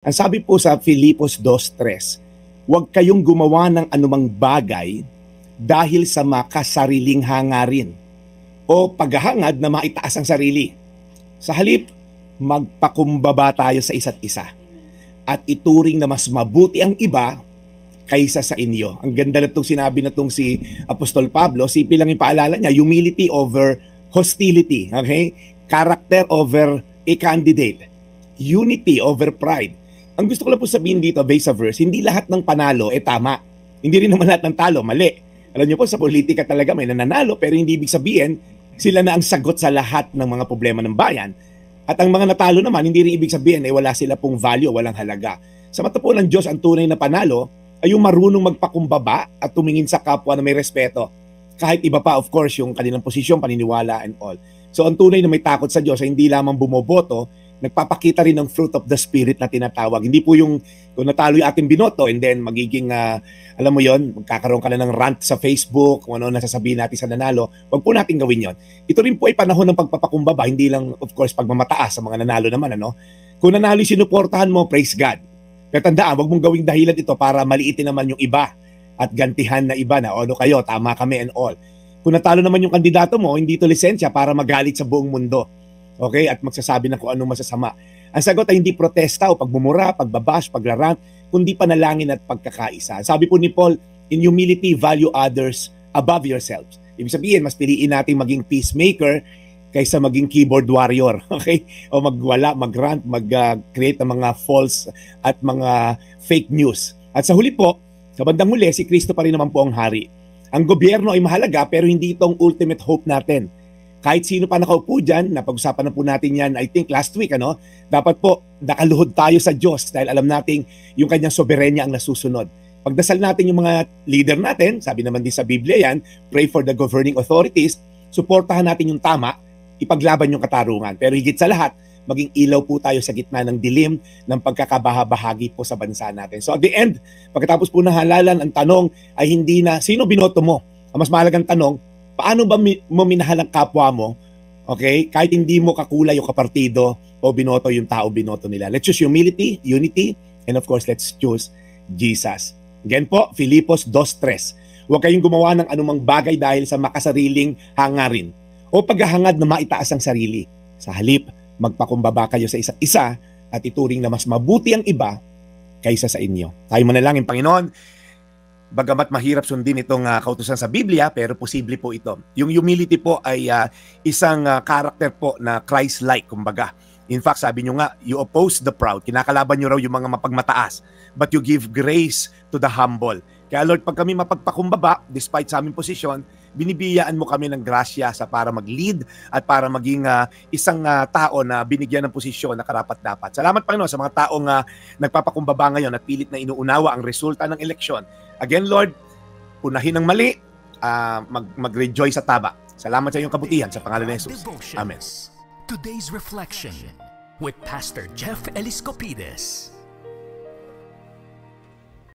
Ang sabi po sa Filipos 2:3, huwag kayong gumawa ng anumang bagay dahil sa makasariling hangarin o paghahangad na maitaas ang sarili. Sa halip, magpakumbaba tayo sa isa't isa at ituring na mas mabuti ang iba kaysa sa inyo. Ang ganda na itong sinabi na itong si Apostol Pablo. Simple lang yung paalala niya, humility over hostility. Okay? Character over a candidate. Unity over pride. Ang gusto ko lang po sabihin dito, based sa verse, hindi lahat ng panalo tama. Hindi rin naman lahat ng talo, mali. Alam niyo po, sa politika talaga may nananalo, pero hindi ibig sabihin sila na ang sagot sa lahat ng mga problema ng bayan. At ang mga natalo naman, hindi rin ibig sabihin wala sila pong value, walang halaga. Sa mata po ng Diyos, ang tunay na panalo ay yung marunong magpakumbaba at tumingin sa kapwa na may respeto. Kahit iba pa, of course, yung kanilang posisyon, paniniwala, and all. So ang tunay na may takot sa Diyos ay hindi lamang bumoboto, nagpapakita rin ng fruit of the Spirit na tinatawag. Hindi po yung kung natalo yung ating binoto and then magiging, alam mo yon, magkakaroon ka na ng rant sa Facebook, kung ano nasasabihin natin sa nanalo, wag po natin gawin yon. Ito rin po ay panahon ng pagpapakumbaba, hindi lang, of course, pagmamataas sa mga nanalo naman. Kung nanalo yung sinuportahan mo, praise God. Pero tandaan, wag mong gawing dahilan ito para maliitin naman yung iba at gantihan na iba na, ano kayo, tama kami and all. Kung natalo naman yung kandidato mo, hindi ito lisensya para magalit sa buong mundo. Okay? At magsasabi na kung anong masasama. Ang sagot ay hindi protesta o pagbumura, pagbabash, paglarant, kundi panalangin at pagkakaisa. Sabi po ni Paul, in humility, value others above yourselves. Ibig sabihin, mas piliin natin maging peacemaker kaysa maging keyboard warrior. Okay? O magwala, magrant, mag-create ng mga false at mga fake news. At sa huli po, sa bandang huli, si Kristo pa rin naman po ang hari. Ang gobyerno ay mahalaga pero hindi itong ultimate hope natin. Kahit sino pa nakaupo dyan, napag-usapan na po natin yan, I think last week, dapat po nakaluhod tayo sa Diyos dahil alam natin yung kanyang soberenya ang nasusunod. Pagdasal natin yung mga leader natin, sabi naman din sa Biblia yan, pray for the governing authorities, suportahan natin yung tama, ipaglaban yung katarungan. Pero higit sa lahat, maging ilaw po tayo sa gitna ng dilim ng pagkakabahabahagi po sa bansa natin. So at the end, pagkatapos po ng halalan, ang tanong ay hindi na sino binoto mo. Ang mas mahalagang tanong, paano ba mo minahal ang kapwa mo? Okay? Kahit hindi mo kakulay yung kapartido o binoto yung tao binoto nila. Let's choose humility, unity, and of course, let's choose Jesus. Again po, Filipos 2:3. Huwag kayong gumawa ng anumang bagay dahil sa makasariling hangarin o paghahangad na maitaas ang sarili. Sa halip, magpakumbaba kayo sa isa't isa at ituring na mas mabuti ang iba kaysa sa inyo. Tayo manalangin, Panginoon. Bagamat mahirap sundin itong kautusan sa Biblia, pero posible po ito. Yung humility po ay isang character po na Christ-like, kumbaga. In fact, sabi nyo nga, you oppose the proud. Kinakalaban nyo raw yung mga mapagmataas. But you give grace to the humble. Kaya Lord, pag kami mapagpakumbaba, despite sa aming posisyon, binibiyaan mo kami ng grasya sa para mag-lead at para maging isang tao na binigyan ng posisyon na karapat-dapat. Salamat Panginoon sa mga taong nagpapakumbaba ngayon at pilit na inuunawa ang resulta ng eleksyon. Again, Lord, punahin ang mali, mag-rejoice sa taba. Salamat sa iyong kabutihan sa pangalan ni Jesus. Amen. Today's Reflection with Pastor Jeff Eliscopides.